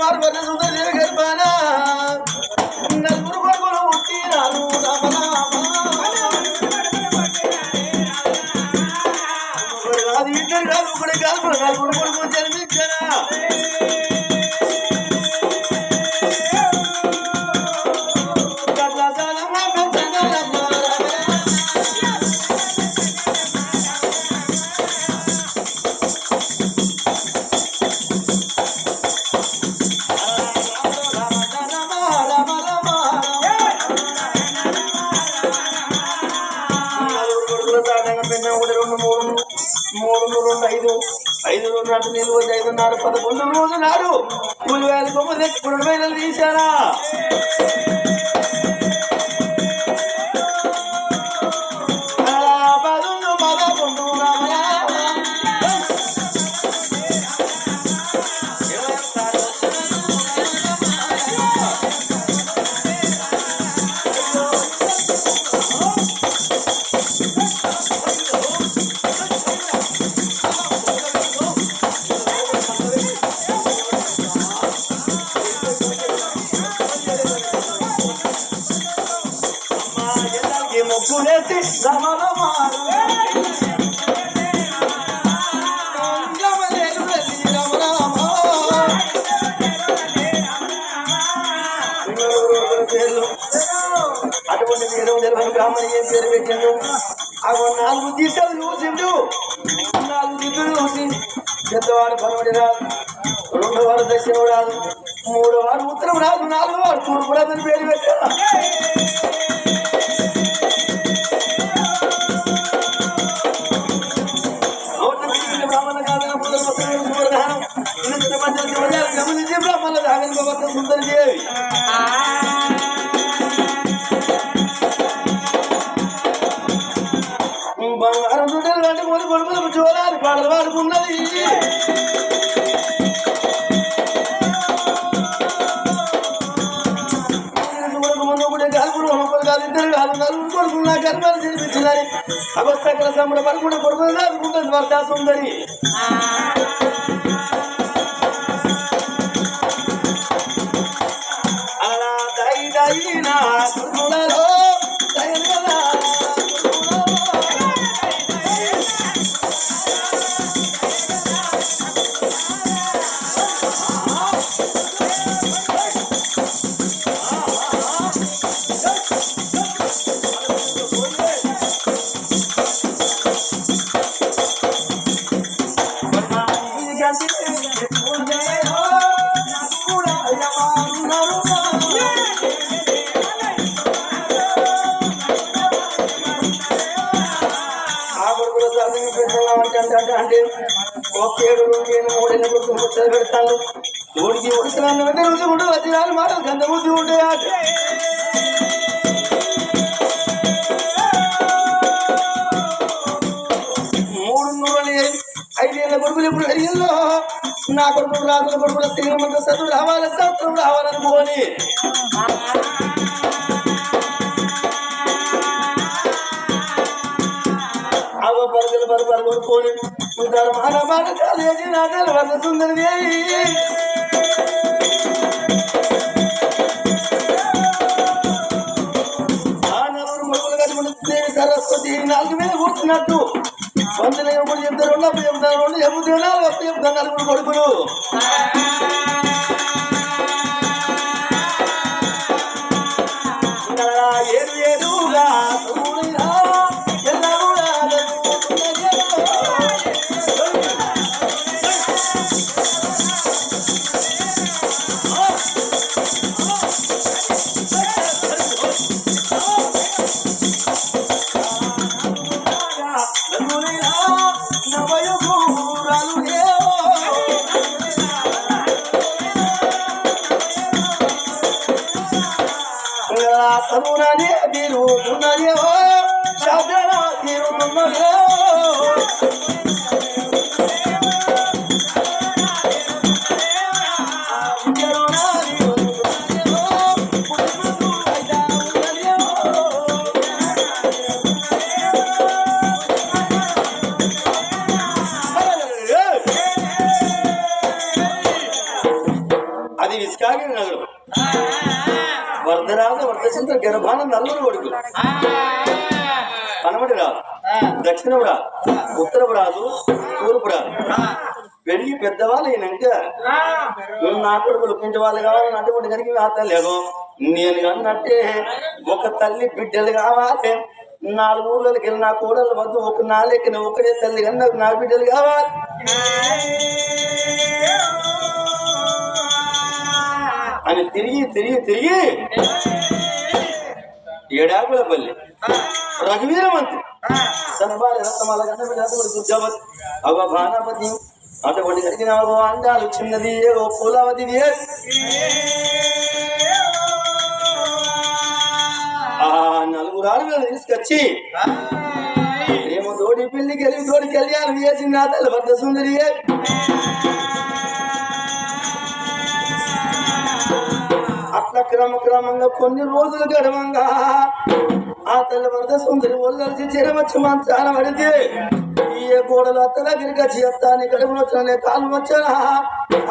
కుమార్ వర్ణ సుందర దేవి గర్భాన నలుగురు కొడుకులు పుట్టినారు అది ఇద్దరు కాదు ఒకటి కాదు నలుగురు కొడుకులు జన్మించారా ఐదు నాటు నిలువ 5:30 11 రోజు నాడు 3,000 కొమ్మలు తెచ్చి 2,000 తీశారా అటువంటి బ్రాహ్మణ ఏం పేరు పెట్టాను అవి 4 దిశలు చూసిండు 4 దిక్కులు చూసి పెద్దవాడు పరమడి రాదు 2వ వారు దక్షిణం రాదు 3వ వారు ఉత్తరం రాదు 4వ వారు తూర్పు రాదని పేరు పెట్టాను బ్రాహ్మణ కాదన గమనించి బ్రాహ్మణ దాగన సుందరి దేవి బంగారం చుట్టలు కంటే కొన్ని కొడుకులకు చూడాలి పాటలు పాడుకున్నది ఇద్దరు కాదు నలుగురు కొడుకులు నా గర్భాలు జన్మించినాయి అవస్థకర సమ్ముడ పడుకున్న కొడుకులు దాచుకుంటుంది వర్షా సుందరి అలా దాయి దాయి నా కొడుకులలో అంటే ఒకేడు 2 3 ముచ్చట పెడతాను ఓడికి ఉడకనంటే రుచి ఉండదు 14 మాటలు గంధ బుద్ధి ఉంటాయి 5 ఏళ్ళ కొడుకులు ఎప్పుడు అడిగిందో నా కొడుకులు రాజుల కొడుకుల శ్రీమంత చదువు రావాలి శాస్త్రం రావాలనుకోని అవ పరుగులు కొడుకోని మాట కాలేజీ నాటలు వర్ణ సుందరి దేవి ఆ 4 కొడుకులు కలిసి సరస్వతి 4 మీద కూర్చున్నట్టు వందలు ఎప్పుడు చెప్తారు 2 చెప్తారు 2 చెబుతున్నారు 1 చెప్తారు 4 కొడుకులు ఏరుగా తనుననే తిరుగుతున్నదే శాస్త్ర తిరుగుతున్నదే అది మందాగిరి నగరం వరదరాజు వర్ధసింద్ర గర్భాన నలుగురు కొడుకులు పనమటి రాదు దక్షిణపు రాదు ఉత్తరపు రాదు తూర్పు రాదు పెరిగి పెద్దవాళ్ళు అయినాక నా కొడుకులు పెంచే వాళ్ళు కావాలని అటువంటి కనుక నా తల్లి నేను అన్నట్టే ఒక తల్లి బిడ్డలు కావాలి 4 ఊర్లకి వెళ్ళి నా కోడళ్ళ వద్ద ఒక నాలెక్కిన ఒకటే తల్లి కానీ నాకు 4 బిడ్డలు కావాలి అని తిరిగి తిరిగి తిరిగి ఏడాకులపల్లి రఘువీర మంత్రి సనబాల రత్నమాల దుర్జావతి అవ భానపతి అటువంటి కలిగిన అండాలు చిన్నది ఓ పూలవతి ఆ 4 ఆడపిల్లలు తీసుకొచ్చి ఏమో తోడి పిల్లి కలిగి తోడి కళ్యాణం చేసింది నా తల్లి భర్త సుందరి అట్లా క్రమంగా కొన్ని రోజులు గడవంగా ఆ తల్లి భర్త సుందరి ఒళ్ళలిసి చెరవచ్చి మంచాన పడితే ఏ గోడలు అత్త దగ్గరికి వచ్చి అత్తాన్ని కడుపులు వచ్చా కాలు వచ్చానా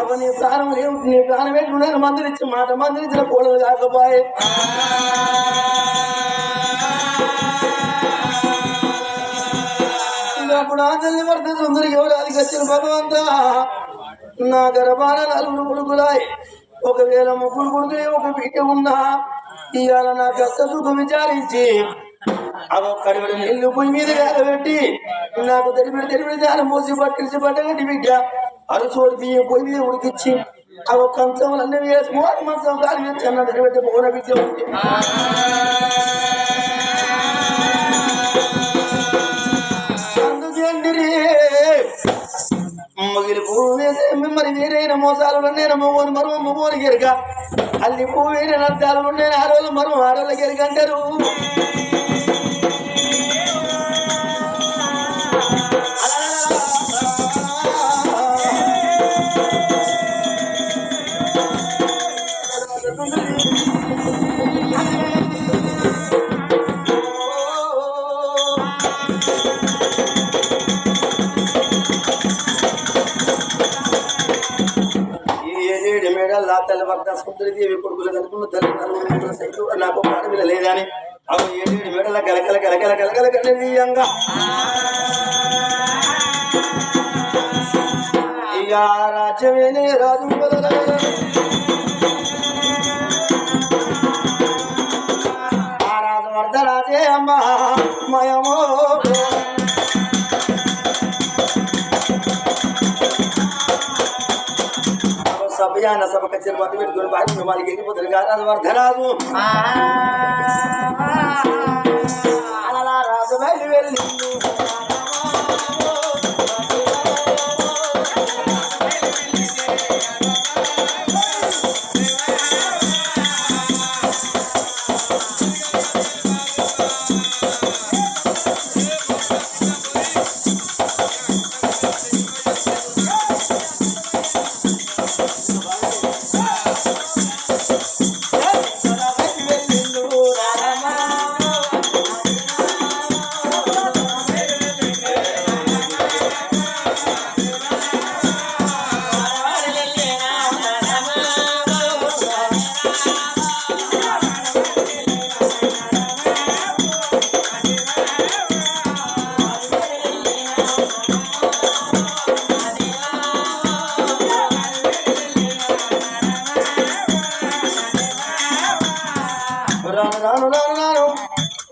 అవ నీ ప్రాణం ఏమిటి నీ ప్రాణం ఏంటి నేను మందిరిచ్చి మాట మందిరించిన కోడలు కాకపోయే అప్పుడు ఆ తల్లి భర్త సుందరి ఎవరు అది వచ్చిన భగవంత నా గర్భాన 4 కొడుకులాయి ఒకవేళ 3 కొడుకులే ఒక బిడ్డ ఉన్నా ఇవాళ నా కష్ట సుఖం విచారించి అదో కడివడి నీళ్లు పొయ్యి మీద కాలబెట్టి నాకు తెరిపిడి దాని మోసి పట్టించి పట్టగట్టి బిడ్డ అరసోడి బియ్యం పొయ్యి మీద ఉడికిచ్చి అవి కంచంలు అన్నీ వేసి మోటి మంచం కాలి వేసి అన్న తెరిపెట్టి పోన బిడ్డ ఉంది మగిలి పువ్వు వేసే మిమ్మల్ని వేరైన మోసాలు నేను మొగోని మరో మొగోని గెరక అల్లి పువ్వు వేరే అర్థాలు నేను ఆడవాళ్ళు మరో ఆడవాళ్ళ గెరక అంటారు తల్లి భర్త సుందరిదేవి కొడుకులు కనుకున్న తల్లి సైతం నాకు ఆడపిల్ల లేదని అవి 7 మేడల గలగల కనీయంగా ఇక రాజ్యమేనే రాజు ఆ రాజు వర్ధ రాజే అమ్మ మయమో సభయాన సభ కచ్చిన మధ్య పెట్టుకుని బాగా వాళ్ళకి వెళ్ళిపోతారు కాదు వర్ధరాజు అలా రాజు బయలు వెళ్ళి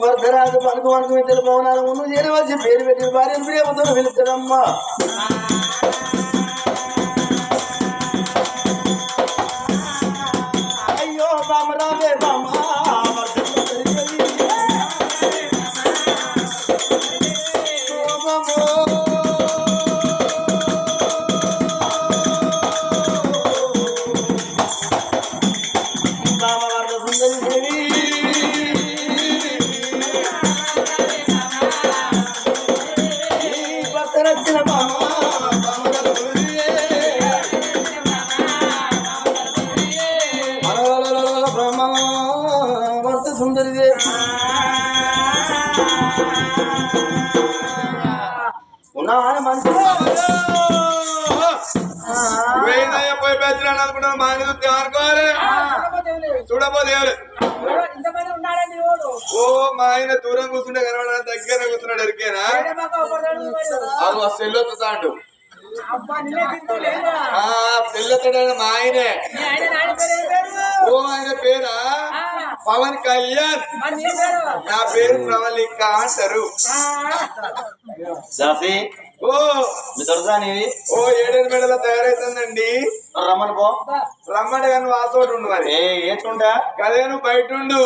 వర్ధరాజు పలుకు ఇద్దరు భవనాలు ముందు చేరవలసి పేరు పెట్టిన భార్యను ప్రేమతో పిలుస్తాడమ్మా అయ్యో బామరావే బామా వచ్చిన బామ అనుకుంటాను మా ఆయన చూస్తే అనుకోవాలి చూడబోదు ఎవరు ఓ మా ఆయన దూరం కూర్చుంటే కనబడ దగ్గర కూర్చున్నాడు ఎరికేనా అది సెల్లొత్తుతాడు పెళ్ళతోడైన మా ఆయనే ఓ ఆయన పేరా పవన్ కళ్యాణ్ నా పేరు ప్రవళిక అంటారు ఓ ఓ 7 మెడల తయారైతుందండి రమ్మని పో రమ్మని కానీ వాసోటి ఉండు మరి ఏటుంటా కదే నువ్వు బయట ఉండు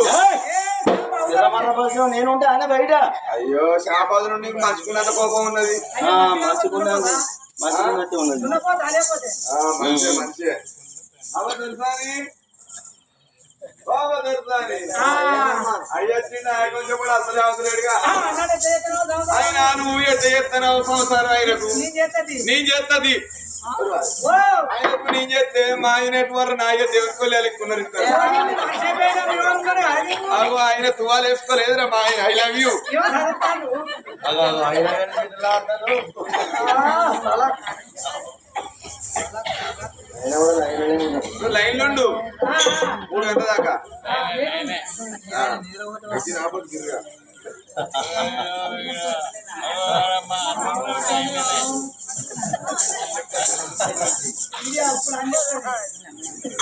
నేనుంటే ఆయన బయట అయ్యో శాపాదు నుండి మర్చుకున్నంత కోపం ఉన్నది మర్చిపోయినట్టు ఉన్నది మంచిగా మంచిగా అవ తెలుసాని బాబా తెలుసాని అయ్యొచ్చింది ఆయన కొంచెం కూడా అసలే అవసలేడుగా ఆయన నువ్వు ఎట్లా చేస్తావు సంసారం ఆయనకు నేను చేస్తుంది ఆయనకు నేను చేస్తే మా ఆయన ఎటువంటి నా దేవుకోలే ఎక్కున్నారు అగో ఆయన తువాలు వేసుకోలేదురా మా ఆయన ఐ లవ్ యూ లైన్ లో 3 గంటల దాకా ఇది అప్పుడు